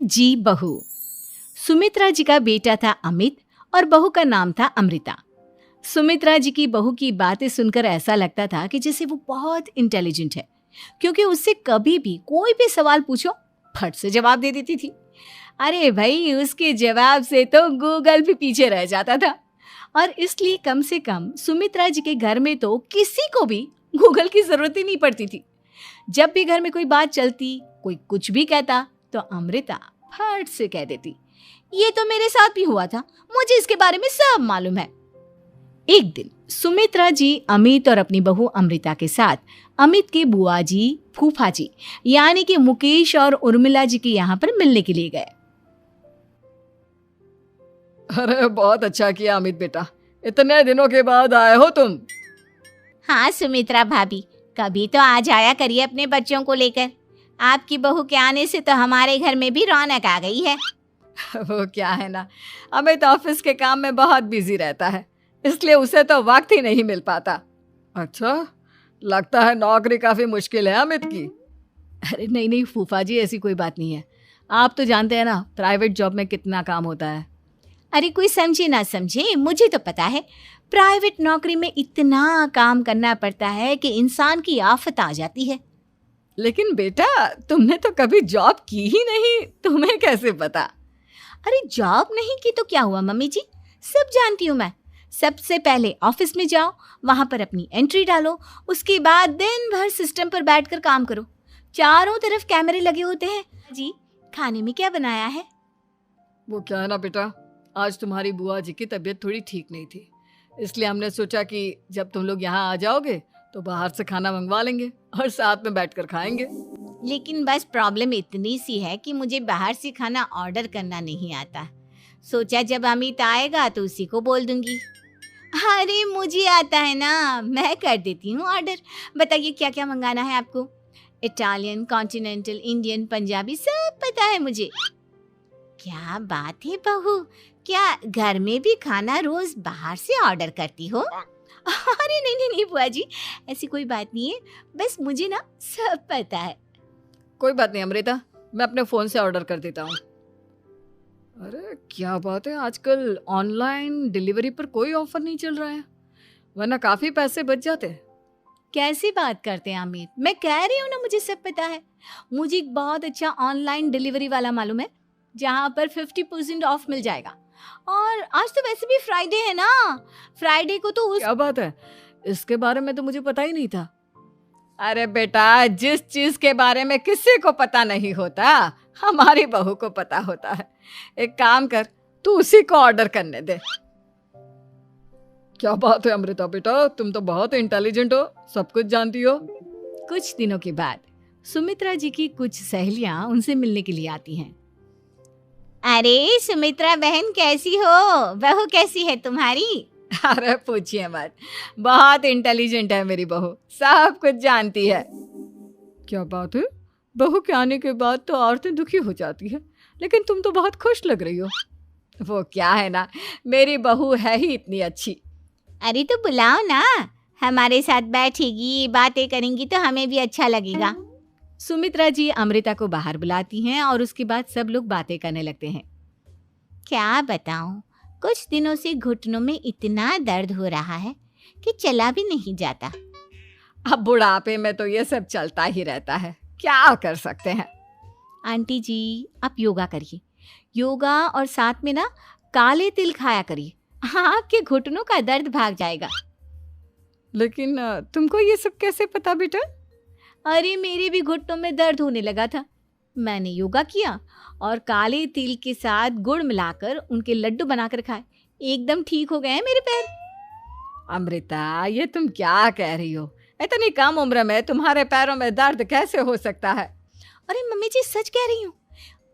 जी बहू। सुमित्रा जी का बेटा था अमित और बहू का नाम था अमृता। सुमित्रा जी की बहू की बातें सुनकर ऐसा लगता था कि जैसे वो बहुत इंटेलिजेंट है, क्योंकि उससे कभी भी कोई भी सवाल पूछो फट से जवाब दे देती थी। अरे भाई, उसके जवाब से तो गूगल भी पीछे रह जाता था। और इसलिए कम से कम सुमित्रा जी के घर में तो किसी को भी गूगल की जरूरत ही नहीं पड़ती थी। जब भी घर में कोई बात चलती, कोई कुछ भी कहता, तो अमृता फट से कह देती, ये तो मेरे साथ भी हुआ था, मुझे इसके बारे में सब मालूम है। एक दिन सुमित्रा जी अमित और अपनी बहू अमृता के साथ अमित के बुआ जी, फूफा जी यानी कि मुकेश और उर्मिला जी के यहाँ पर मिलने के लिए गए। अरे बहुत अच्छा किया अमित बेटा, इतने दिनों के बाद आए हो तुम। हाँ सुमित्रा भाभी, कभी तो आ जाया करिए अपने बच्चों को लेकर। आपकी बहू के आने से तो हमारे घर में भी रौनक आ गई है। वो क्या है ना, अमित ऑफिस के काम में बहुत बिजी रहता है, इसलिए उसे तो वक्त ही नहीं मिल पाता। अच्छा, लगता है नौकरी काफी मुश्किल है अमित की। अरे नहीं नहीं फूफा जी, ऐसी कोई बात नहीं है। आप तो जानते हैं ना प्राइवेट जॉब में कितना काम होता है। अरे कोई समझे ना समझे, मुझे तो पता है प्राइवेट नौकरी में इतना काम करना पड़ता है कि इंसान की आफत आ जाती है। लेकिन बेटा, तुमने तो कभी जॉब की ही नहीं, तुम्हें कैसे पता? अरे जॉब नहीं की तो क्या हुआ मम्मी जी, सब जानती हूँ मैं। सबसे पहले ऑफिस में जाओ, वहां पर अपनी एंट्री डालो, उसके बाद दिन भर सिस्टम पर बैठकर काम करो। चारों तरफ कैमरे लगे होते हैं। जी, खाने में क्या बनाया है? वो क्या है ना बेटा, आज तुम्हारी बुआ जी की तबीयत थोड़ी ठीक नहीं थी, इसलिए हमने सोचा कि जब तुम लोग यहाँ आ जाओगे तो बाहर से खाना मंगवा लेंगे और साथ में बैठकर खाएंगे। लेकिन बस प्रॉब्लम इतनी सी है कि मुझे बाहर से खाना ऑर्डर करना नहीं आता। सोचा जब अमित आएगा तो उसी को बोल दूंगी। अरे मुझे आता है ना, मैं कर देती हूँ ऑर्डर। बताइए क्या क्या मंगाना है आपको? इटालियन, कॉन्टिनेंटल, इंडियन, पंजाबी सब पता है मुझे। क्या बात है बहू, क्या घर में भी खाना रोज बाहर से ऑर्डर करती हो? अरे नहीं नहीं नहीं बुआ जी, ऐसी कोई बात नहीं है, बस मुझे ना सब पता है। कोई बात नहीं अमृता, मैं अपने फोन से ऑर्डर कर देता हूँ। अरे क्या बात है, आजकल ऑनलाइन डिलीवरी पर कोई ऑफर नहीं चल रहा है, वरना काफी पैसे बच जाते। कैसी बात करते हैं अमित, मैं कह रही हूँ ना मुझे सब पता है। मुझे एक बहुत अच्छा ऑनलाइन डिलीवरी वाला मालूम है, जहाँ पर 50% ऑफ मिल जाएगा। और आज तो वैसे भी फ्राइडे है ना, फ्राइडे को तो उस... क्या बात है, इसके बारे में तो मुझे पता ही नहीं था। अरे बेटा, जिस चीज के बारे में किसी को पता नहीं होता, हमारी बहू को पता होता है। एक काम कर, तू उसी को ऑर्डर करने दे। क्या बात है अमृता बेटा, तुम तो बहुत इंटेलिजेंट हो, सब कुछ जानती हो। कुछ दिनों के बाद सुमित्रा जी की कुछ सहेलियां उनसे मिलने के लिए आती हैं। अरे सुमित्रा बहन कैसी हो, बहू कैसी है तुम्हारी? अरे पूछिए मत, बहुत इंटेलिजेंट है मेरी बहू, सब कुछ जानती है। क्या बात है, बहू के आने के बाद तो औरतें दुखी हो जाती है, लेकिन तुम तो बहुत खुश लग रही हो। वो क्या है ना, मेरी बहू है ही इतनी अच्छी। अरे तो बुलाओ ना, हमारे साथ बैठेगी, बातें करेंगी तो हमें भी अच्छा लगेगा। सुमित्रा जी अमृता को बाहर बुलाती हैं और उसके बाद सब लोग बातें करने लगते हैं। क्या बताऊं, कुछ दिनों से घुटनों में इतना दर्द हो रहा है कि चला भी नहीं जाता। अब बुढ़ापे में तो ये सब चलता ही रहता है, क्या कर सकते हैं। आंटी जी, आप योगा करिए, योगा और साथ में ना काले तिल खाया करिए, आपके घुटनों का दर्द भाग जाएगा। लेकिन तुमको ये सब कैसे पता बेटा? अरे मेरे भी घुटनों में दर्द होने लगा था, मैंने योगा किया और काले तिल के साथ गुड़ मिलाकर उनके लड्डू बनाकर खाए, एकदम ठीक हो गए हैं मेरे पैर। अमृता, ये तुम क्या कह रही हो? इतनी कम उम्र में तुम्हारे पैरों में दर्द कैसे हो सकता है? अरे मम्मी जी, सच कह रही हूँ,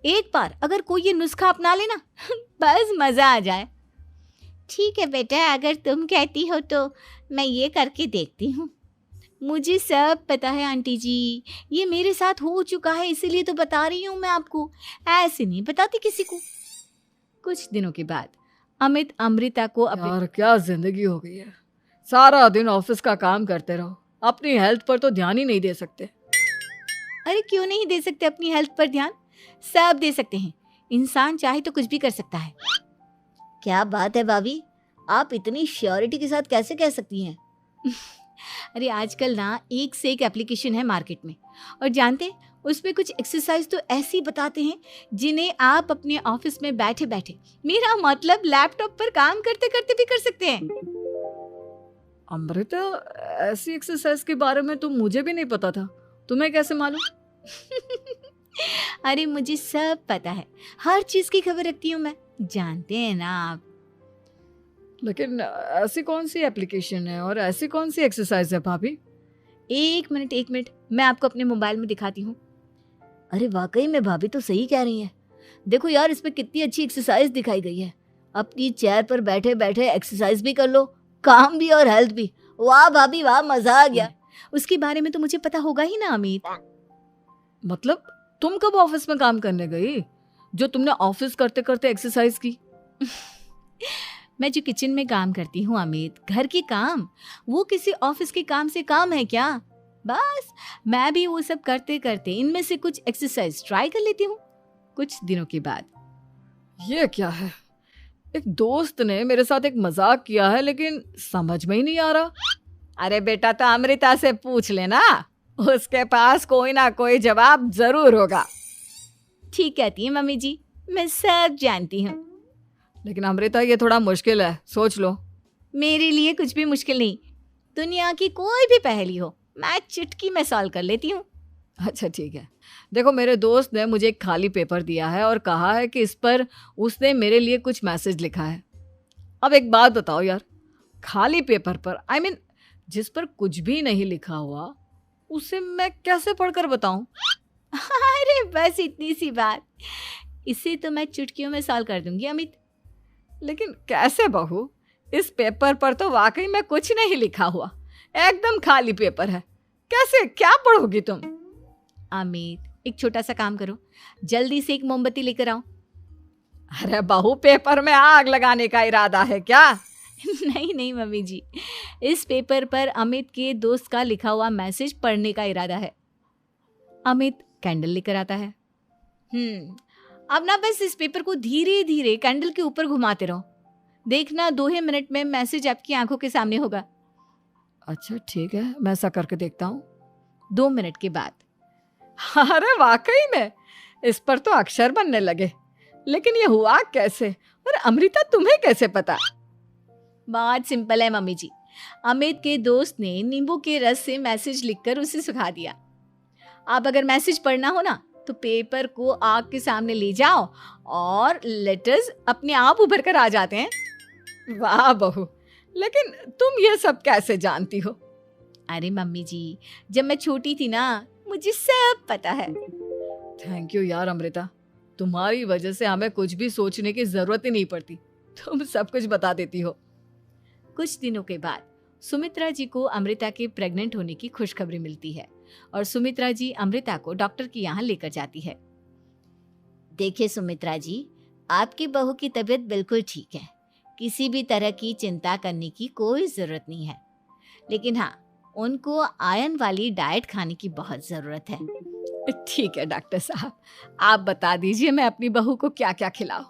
एक बार अगर कोई ये नुस्खा अपना लेना बस मजा आ जाए। ठीक है बेटा, अगर तुम कहती हो तो मैं ये करके देखती हूँ। मुझे सब पता है आंटी जी, ये मेरे साथ हो चुका है, इसीलिए तो बता रही हूँ मैं आपको, ऐसे नहीं बताती किसी को। कुछ दिनों के बाद अमित अमृता को यार क्या जिंदगी हो गई है, सारा दिन ऑफिस का काम करते रहो, अपनी हेल्थ पर तो ध्यान ही नहीं दे सकते। अरे क्यों नहीं दे सकते अपनी हेल्थ पर ध्यान, सब दे सकते हैं, इंसान चाहे तो कुछ भी कर सकता है। क्या बात है भाभी, आप इतनी श्योरिटी के साथ कैसे कह सकती हैं? अरे आजकल ना एक से एक एप्लीकेशन है मार्केट में, और जानते उसमें कुछ एक्सरसाइज तो ऐसी बताते हैं जिन्हें आप अपने ऑफिस में बैठे बैठे, मेरा मतलब लैपटॉप पर काम करते करते भी कर सकते हैं। अमृता, ऐसी एक्सरसाइज के बारे में तो मुझे भी नहीं पता था, तुम्हें कैसे मालूम? अरे मुझे सब पता है, हर चीज की खबर रखती हूँ मैं, जानते हैं ना आप। लेकिन ऐसी कौन सी एप्लीकेशन है और ऐसी कौन सी एक्सरसाइज है भाभी? एक मिनट, मैं आपको अपने मोबाइल में दिखाती हूँ। अरे वाकई में भाभी तो सही कह रही हैं। देखो यार, इसमें कितनी अच्छी एक्सरसाइज दिखाई गई है। अपनी चेयर पर बैठे बैठे एक्सरसाइज भी कर लो, काम भी और हेल्थ भी। वाह भाभी वाह, मजा आ गया। उसके बारे में तो मुझे पता होगा ही ना अमित। मतलब तुम कब ऑफिस में काम करने गई जो तुमने ऑफिस करते करते एक्सरसाइज की? मैं जो किचन में काम करती हूँ अमित, घर के काम, वो किसी ऑफिस के काम से काम है क्या? बस मैं भी वो सब करते करते इनमें से कुछ एक्सरसाइज ट्राई कर लेती हूँ कुछ दिनों के बाद। ये क्या है? एक दोस्त ने मेरे साथ एक मजाक किया है, लेकिन समझ में ही नहीं आ रहा। अरे बेटा, तो अमृता से पूछ लेना, उसके पास कोई ना कोई जवाब जरूर होगा। ठीक कहती है मम्मी जी, मैं सब जानती हूँ। लेकिन अमृता, ये थोड़ा मुश्किल है, सोच लो। मेरे लिए कुछ भी मुश्किल नहीं, दुनिया की कोई भी पहेली हो मैं चुटकी में सॉल्व कर लेती हूँ। अच्छा ठीक है, देखो मेरे दोस्त ने मुझे एक खाली पेपर दिया है और कहा है कि इस पर उसने मेरे लिए कुछ मैसेज लिखा है। अब एक बात बताओ यार, खाली पेपर पर, आई मीन जिस पर कुछ भी नहीं लिखा हुआ, उसे मैं कैसे पढ़कर बताऊं? अरे बस इतनी सी बात, इसे तो मैं चुटकियों में सॉल्व कर दूंगी अमित। लेकिन कैसे बहू? इस पेपर पर तो वाकई में कुछ नहीं लिखा हुआ, एकदम खाली पेपर है, कैसे, क्या पढ़ोगी तुम? अमित, एक छोटा सा काम करो, जल्दी से एक मोमबत्ती लेकर आओ। अरे बहू, पेपर में आग लगाने का इरादा है क्या? नहीं मम्मी जी, इस पेपर पर अमित के दोस्त का लिखा हुआ मैसेज पढ़ने का इरादा है। अमित कैंडल लेकर आता है। अब ना बस इस पेपर को धीरे धीरे कैंडल के ऊपर घुमाते रहो, देखना 2 ही मिनट में मैसेज आपकी आंखों के सामने होगा। अच्छा ठीक है, मैं ऐसा करके देखता हूँ। 2 मिनट के बाद। अरे वाकई में इस पर तो अक्षर बनने लगे, लेकिन ये हुआ कैसे? और अमृता, तुम्हें कैसे पता? बहुत सिंपल है मम्मी जी, अमित के दोस्त ने नींबू के रस से मैसेज लिखकर उसे सुखा दिया। आप अगर मैसेज पढ़ना हो ना, तो पेपर को आग के सामने ले जाओ और लेटर्स अपने आप उभर कर आ जाते हैं। वाह बहू, लेकिन तुम ये सब कैसे जानती हो? अरे मम्मी जी, जब मैं छोटी थी ना, मुझे सब पता है। थैंक यू यार अमृता, तुम्हारी वजह से हमें कुछ भी सोचने की जरूरत ही नहीं पड़ती, तुम सब कुछ बता देती हो। कुछ दिनों के बाद सुमित्रा जी को अमृता के प्रेग्नेंट होने की खुशखबरी मिलती है और सुमित्रा जी अमृता को डॉक्टर के यहाँ लेकर जाती है। देखिए सुमित्रा जी, आपकी बहू की तबीयत बिल्कुल ठीक है, किसी भी तरह की चिंता करने की कोई ज़रूरत नहीं है। लेकिन हाँ, उनको आयरन वाली डाइट खाने की बहुत ज़रूरत है। ठीक है डॉक्टर साहब, आप बता दीजिए मैं अपनी बहू को क्या क्या खिलाऊं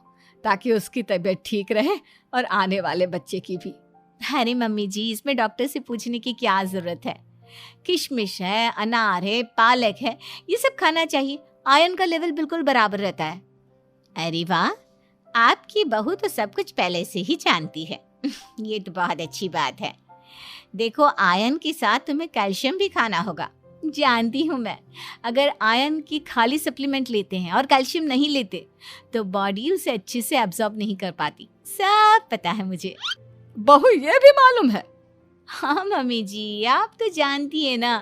ताकि उसकी तबीयत ठीक रहे और आने वाले बच्चे की भी। अरे मम्मी जी, इसमें डॉक्टर से पूछने की क्या ज़रूरत है? किशमिश है, अनार है, पालक है, ये सब खाना चाहिए, आयरन का लेवल बिल्कुल बराबर रहता है। अरे वाह, आपकी बहू तो सब कुछ पहले से ही जानती है। ये तो बहुत अच्छी बात है। देखो, आयरन के साथ तुम्हें कैल्शियम भी खाना होगा। जानती हूँ मैं, अगर आयरन की खाली सप्लीमेंट लेते हैं और कैल्शियम नहीं लेते तो बॉडी उसे अच्छे से एब्जॉर्ब नहीं कर पाती, सब पता है मुझे। बहू, ये भी मालूम है? हाँ मम्मी जी, आप तो जानती है ना,